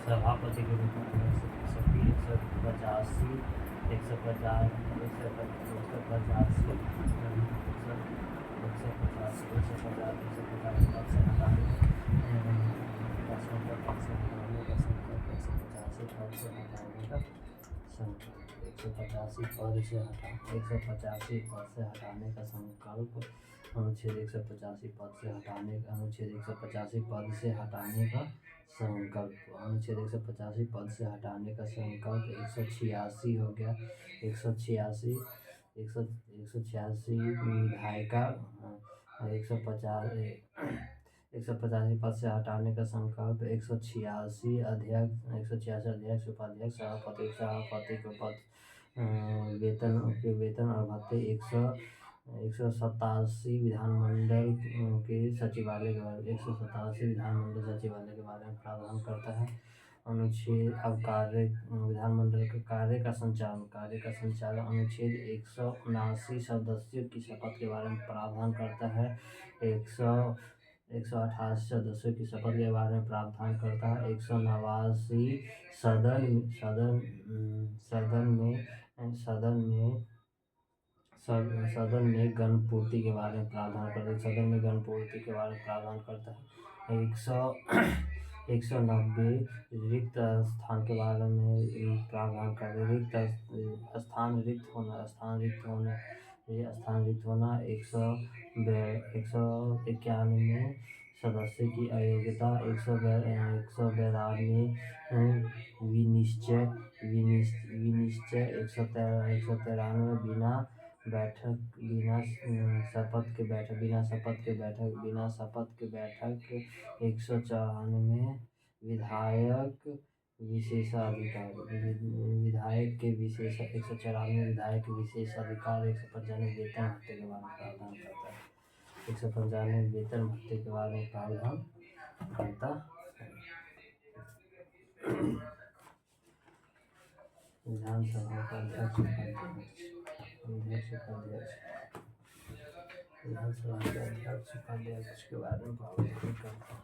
सभापति के रूप में 180 150 185 पद से हटाने का संकल्प 186 हो गया। 186 विधायिका 185 पद से हटाने का संकल्प। 186 अध्यक्ष 186 अध्यक्ष सभापति के पद वेतन और भत्ते। 187 विधानमंडल के सचिवालय के बारे में 187 विधानमंडल सचिवालय के बारे में प्रावधान करता है। अनुच्छेद अब विधानमंडल के कार्य का संचालन अनुच्छेद 179 सदस्यों की शपथ के बारे में प्रावधान करता है। 188 सदस्यों की शपथ के बारे में प्रावधान करता है। 189 सदन में गणपूर्ति के बारे में प्रावधान करता है। 190 रिक्त स्थान के बारे में प्रावधान करता है। स्थान रिक्त होना। 191 सदस्य की अयोग्यता। 192 विनिश्चय। 193 बिना शपथ के बैठक। 194 विधायक विशेषाधिकार। 195 वेतन भत्ते के बारे में प्रावधान करता है। 195 वेतन भत्ते के बारे में प्रावधान करता है। विधानसभा का अध्यक्ष उपाध्यक्ष के बारे में प्रावधान करता है।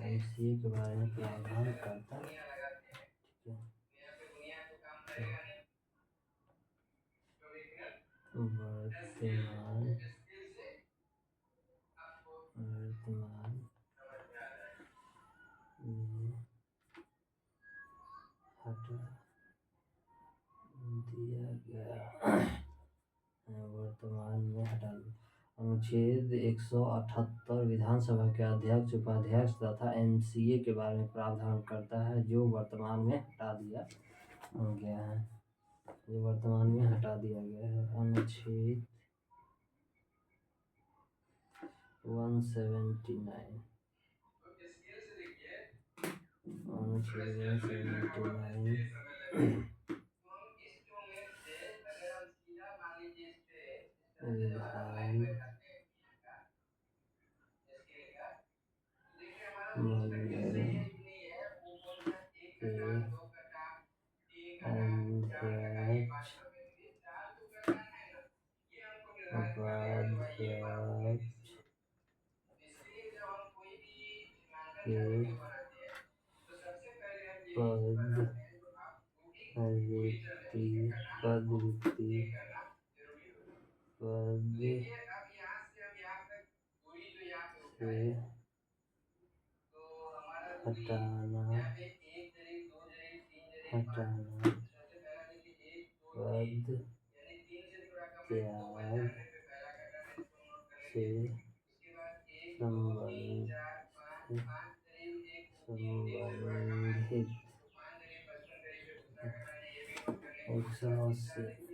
एमसीए के बारे में प्रावधान करता है। वर्तमान में हटा दिया गया। अनुच्छेद 178 विधानसभा के अध्यक्ष उपाध्यक्ष तथा एमसीए के बारे में प्रावधान करता है, जो वर्तमान में हटा दिया गया है। अनुच्छेद 179 हटाना हटाना पद त्याग से संबंधित 180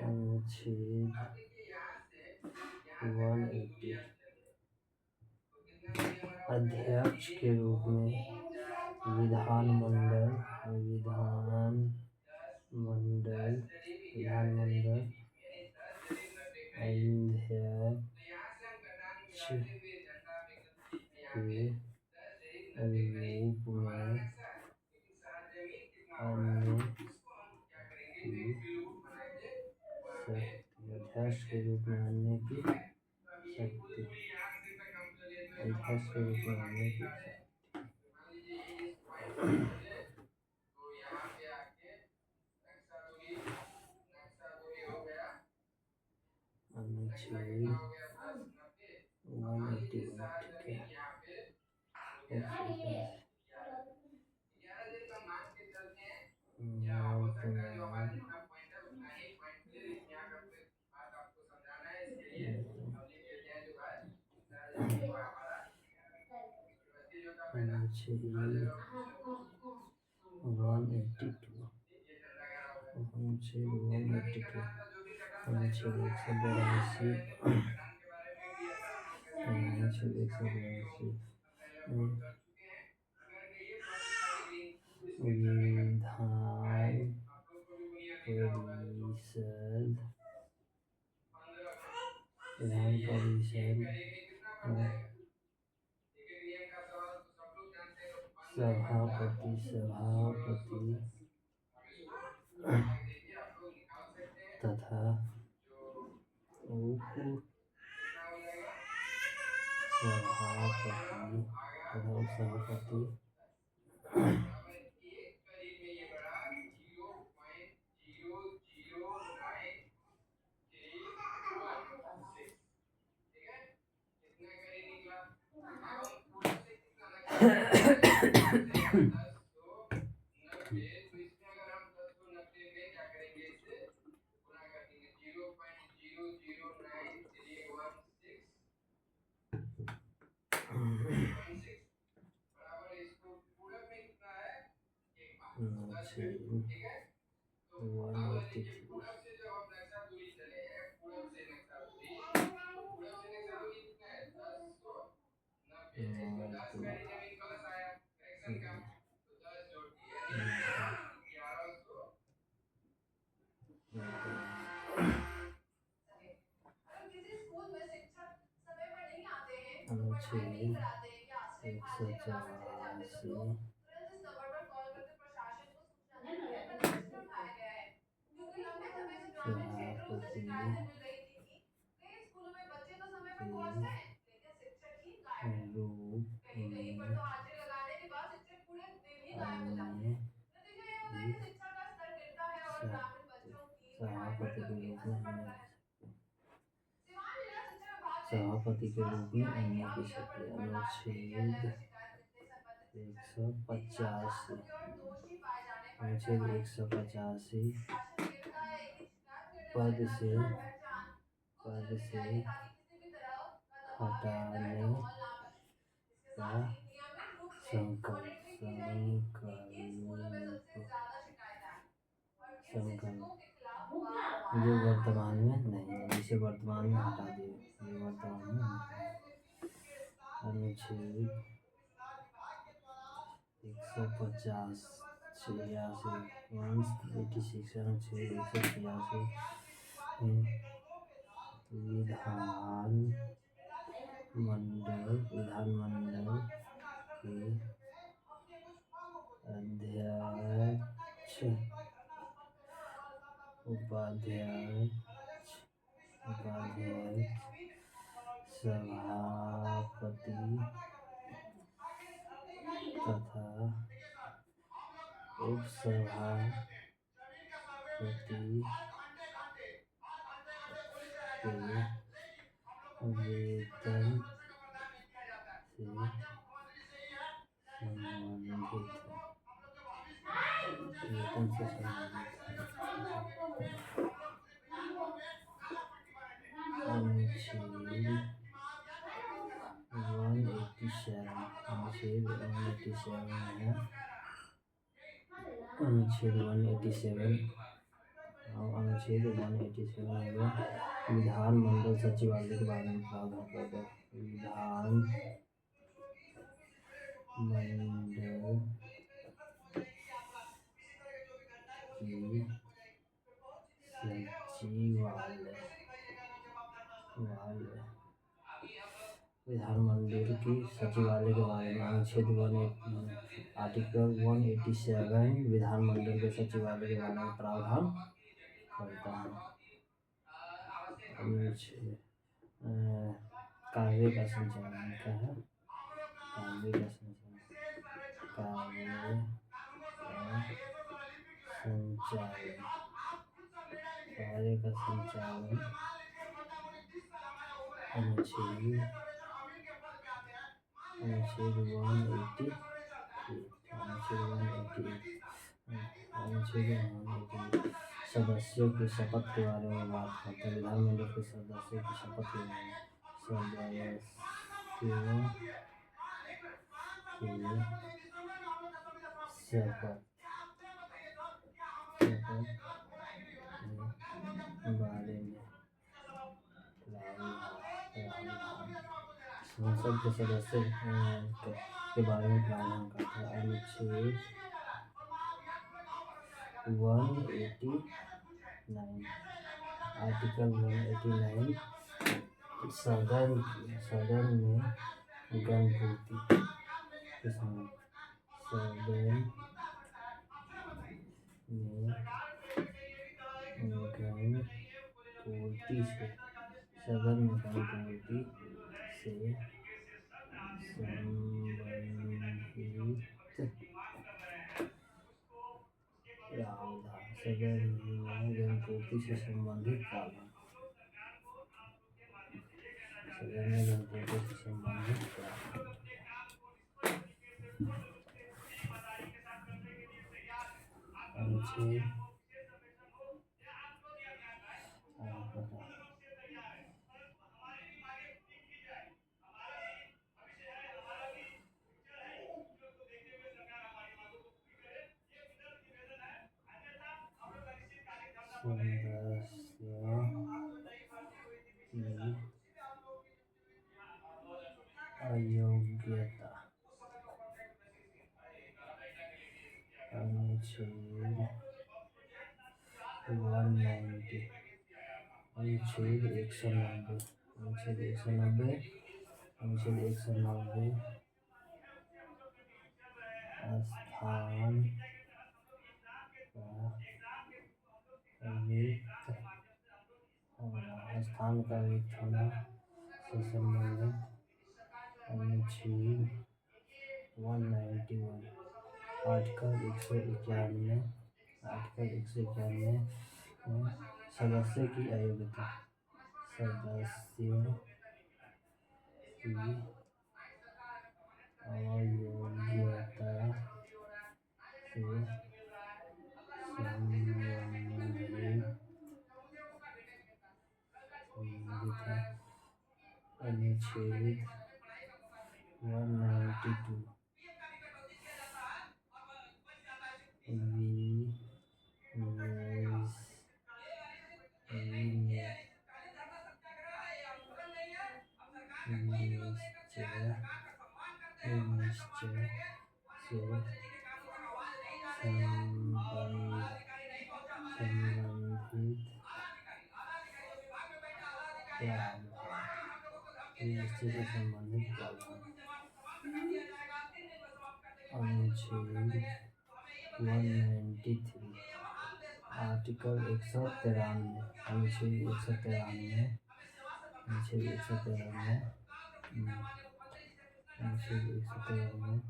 अनुच्छेद 180 अध्यक्ष के रूप में विधानमंडल अध्यक्ष के रूप में अन्य की शक्ति अध्यक्ष के रूप में अन्य की शक्ति अध्यक्ष के रूप में अन्य की अनुच्छेद 181 ठीक है। अनुच्छेद 182 अनुच्छेद 182 अनुच्छेद 182 अनुच्छेद 182 विधान परिषद सभापति तथा उप सभापति अनुच्छेद 184 सभापति के रूप में अन्य की शक्ति अनुच्छेद 185 पद से हटाने का संकल्प जो वर्तमान में नहीं है, जिसे वर्तमान में हटा दिए, जो वर्तमान में नहीं है। अनुच्छेद 150 86 186 अनुच्छेद 186 विधानमंडल के अध्यक्ष उपाध्यक्ष सभापति तथा उपसभापति वेतन से अनुच्छेद 187 है। अनुच्छेद 187 में विधानमंडल सचिवालय के बारे में प्रावधान करता है। विधानमंडल की विधानमंडल की सचिवालय के बारे में अनुच्छेद आर्टिकल 187 विधानमंडल के सचिवालय के बारे में प्रावधान करता है। अनुच्छेद कार्य का संचालन क्या है? कार्य का संचालन अनुच्छेद 188 सदस्यों की शपथ के बारे में बात करते हैं। विधानमंडल के सदस्यों की शपथ के बारे में संसद के सदस्य के बारे में प्रावधान करता है। अनुच्छेद 189 आर्टिकल 189 सदन में गणपूर्ति के समय सदन में गणपूर्ति से संबंधित प्रावधान अयोग्यता अनुच्छेद 190 अनुच्छेद 190 स्थान का रिक्त होना से संबंधित अनुच्छेद 191 आर्टिकल 191 सदस्य की अयोग्यता से अनुच्छेद 192 संबंधित अनुच्छेद 193 आर्टिकल 193 अनुच्छेद 193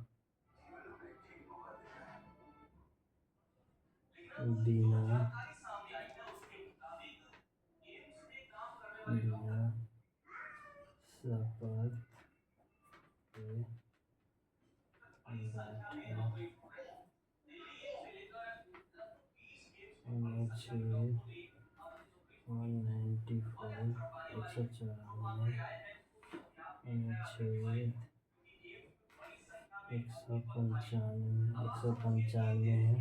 बिना 195 है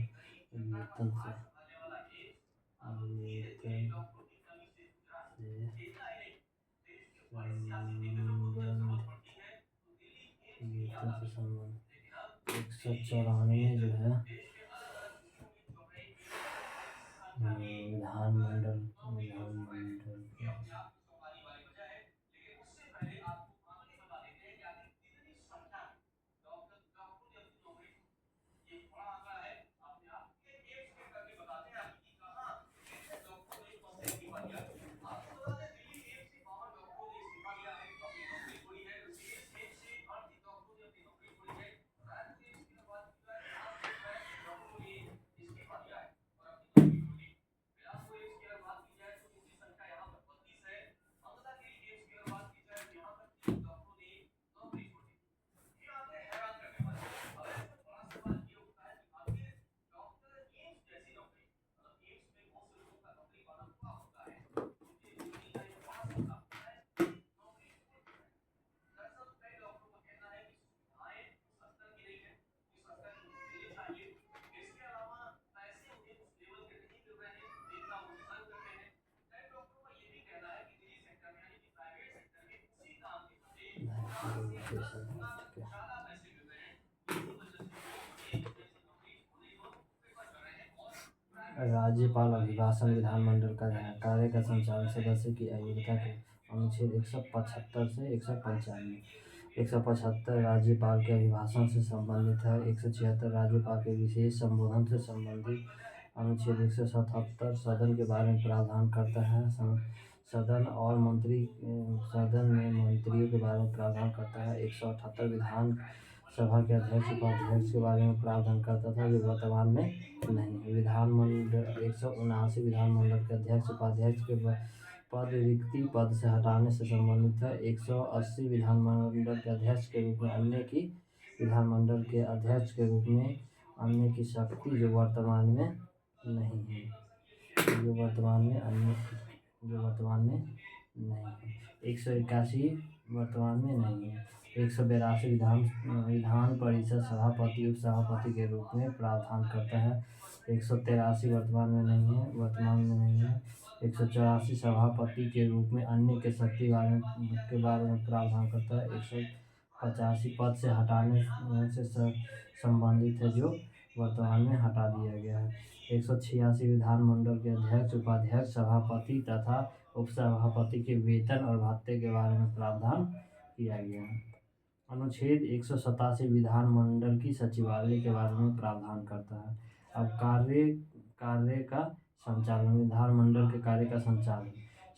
वेतन से संबंध 194 जो है विधानमंडल राज्यपाल अभिभाषण विधानमंडल का कार्य का संचालन सदस्य की अयोग्यता के अनुच्छेद 175 से 195। 175 राज्यपाल के अभिभाषण से संबंधित है। 176 राज्यपाल के विशेष संबोधन से संबंधित। अनुच्छेद 177 सदन के बारे में प्रावधान करता है। सदन में मंत्रियों के बारे में प्रावधान करता है। 178 विधान सभा के अध्यक्ष उपाध्यक्ष के बारे में प्रावधान करता था जो वर्तमान में नहीं है। विधानमंडल 179 विधानमंडल के अध्यक्ष उपाध्यक्ष के पद रिक्ति पद से हटाने से संबंधित है। 180 विधानमंडल के अध्यक्ष के रूप में अन्य की विधानमंडल के अध्यक्ष के रूप में अन्य की शक्ति जो वर्तमान में नहीं है। 181 वर्तमान में नहीं है। 182 विधान परिषद सभापति उप सभापति के रूप में प्रावधान करता है। 183 वर्तमान में नहीं है। 184 सभापति के रूप में अन्य के शक्ति के बारे में प्रावधान करता है। 185 पद से हटाने से संबंधित है जो वर्तमान में हटा दिया गया है। 186 विधानमंडल के अध्यक्ष उपाध्यक्ष सभापति तथा उपसभापति के वेतन और भत्ते के बारे में प्रावधान किया गया है। अनुच्छेद 187 विधानमंडल की सचिवालय के बारे में प्रावधान करता है। अब कार्य का संचालन विधानमंडल के कार्य का संचालन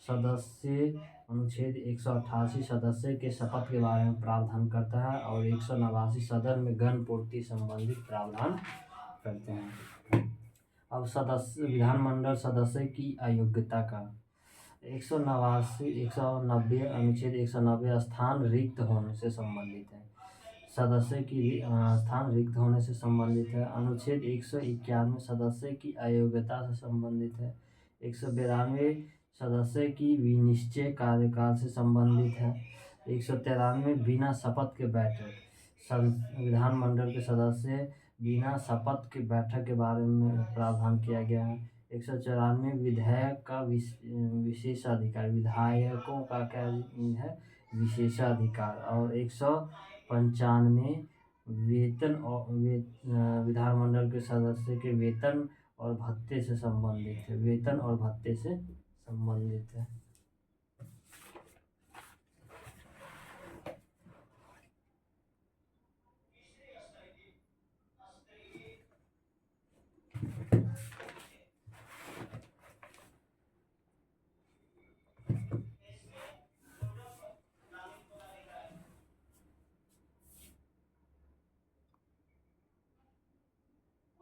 सदस्य अनुच्छेद 188 सदस्य के शपथ के बारे में प्रावधान करता है और 189 सदन में गण पूर्ति संबंधित प्रावधान करते हैं। अब विधानमंडल सदस्य की अयोग्यता का 190 अनुच्छेद 190 स्थान रिक्त होने से संबंधित है। सदस्य की स्थान रिक्त होने से संबंधित है। अनुच्छेद 191 सदस्य की अयोग्यता से संबंधित है। 192 सदस्य की विनिश्चय कार्यकाल से संबंधित है। 193 बिना शपथ के बैठक विधानमंडल के सदस्य बिना शपथ के बैठक के बारे में प्रावधान किया गया है। 194 विधायक का विशेषाधिकार विधायकों का क्या है विशेषाधिकार और 195 वेतन और विधानमंडल के सदस्य के वेतन और भत्ते से संबंधित है।